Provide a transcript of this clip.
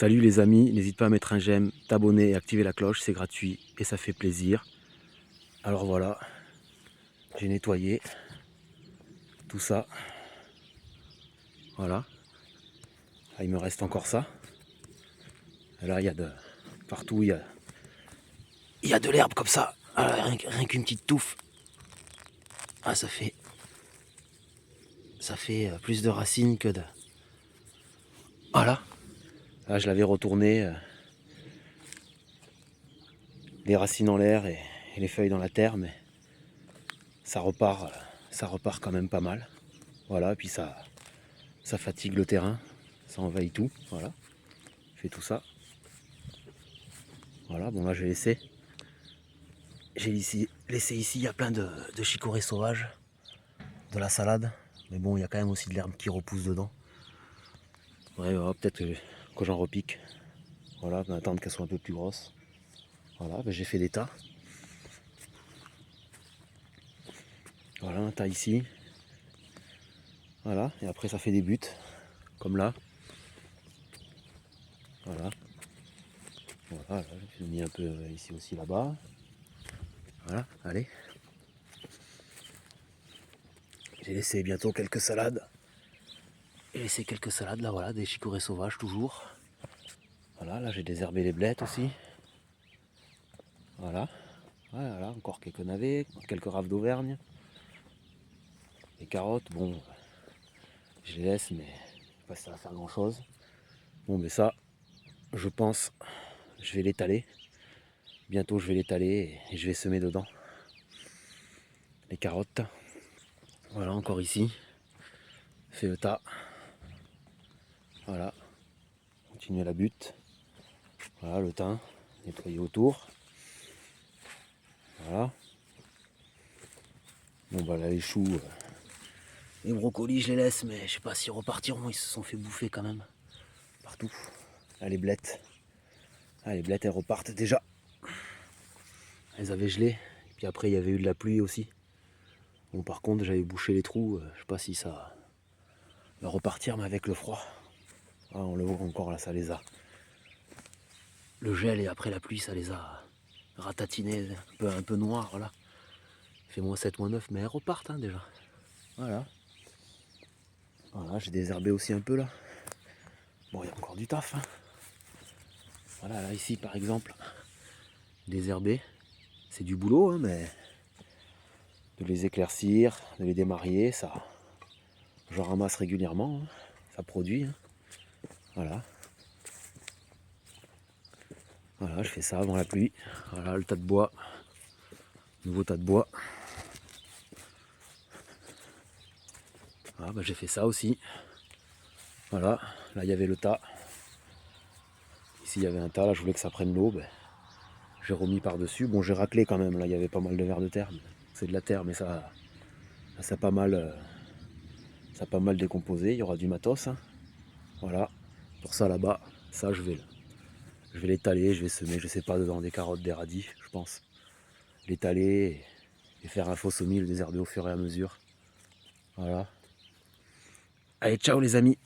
Salut les amis, n'hésite pas à mettre un j'aime, t'abonner et activer la cloche, c'est gratuit et ça fait plaisir. Alors voilà, j'ai nettoyé tout ça. Voilà. Là, il me reste encore ça. Et là, il y a de partout, il y a de l'herbe comme ça. Ah, rien qu'une petite touffe. Ah, ça fait plus de racines que de... Voilà. Là, je l'avais retourné, les racines en l'air et les feuilles dans la terre, mais ça repart quand même pas mal. Voilà, et puis ça fatigue le terrain, ça envahit tout. Voilà, je fais tout ça. Voilà, bon là j'ai laissé ici, il y a plein de chicorées sauvages, de la salade, mais bon, il y a quand même aussi de l'herbe qui repousse dedans. Ouais, voilà, peut-être que j'en repique. Voilà, on va attendre qu'elles soient un peu plus grosses. Voilà, ben j'ai fait des tas. Voilà, un tas ici. Voilà, et après ça fait des buttes, comme là. Voilà. Voilà, j'ai mis un peu ici aussi là-bas. Voilà, allez. J'ai laissé bientôt quelques salades. J'ai laissé quelques salades là, voilà, des chicorées sauvages toujours. Voilà, là j'ai désherbé les blettes aussi. Voilà. Voilà, encore quelques navets, quelques raves d'Auvergne. Les carottes, bon, je les laisse, mais pas ça va faire grand chose. Bon, mais ça, je pense, je vais l'étaler. Bientôt, je vais l'étaler et je vais semer dedans. Les carottes. Voilà, encore ici. Fait le tas. Voilà. Continuer la butte. Voilà, le thym. Nettoyer autour. Voilà. Bon, bah là, les choux. Les brocolis, je les laisse, mais je sais pas s'ils repartiront. Ils se sont fait bouffer quand même. Partout. Là, les blettes. Ah, les blettes, elles repartent déjà. Elles avaient gelé. Et puis après, il y avait eu de la pluie aussi. Bon, par contre, j'avais bouché les trous. Je sais pas si ça va repartir, mais avec le froid. Ah, on le voit encore là, ça les a. Le gel et après la pluie, ça les a ratatinés, un peu noirs là. Il fait -7, -9, mais elles repartent hein, déjà. Voilà. Voilà, j'ai désherbé aussi un peu là. Bon, il y a encore du taf. Hein. Voilà, là ici par exemple, désherber, c'est du boulot, hein, mais de les éclaircir, de les démarier, ça, j'en ramasse régulièrement, hein. Ça produit. Hein. Voilà. Voilà, je fais ça avant la pluie. Voilà le tas de bois. Nouveau tas de bois. Voilà, bah, j'ai fait ça aussi. Voilà, là il y avait le tas. Ici il y avait un tas, là je voulais que ça prenne l'eau. Ben, j'ai remis par-dessus. Bon, j'ai raclé quand même, là il y avait pas mal de vers de terre. C'est de la terre, mais ça a pas mal, décomposé. Il y aura du matos. Hein. Voilà, pour ça là-bas, ça je vais l'étaler, je vais semer, je sais pas, dedans des carottes, des radis, je pense. L'étaler et faire un faux semis, le désherber au fur et à mesure. Voilà. Allez, ciao les amis!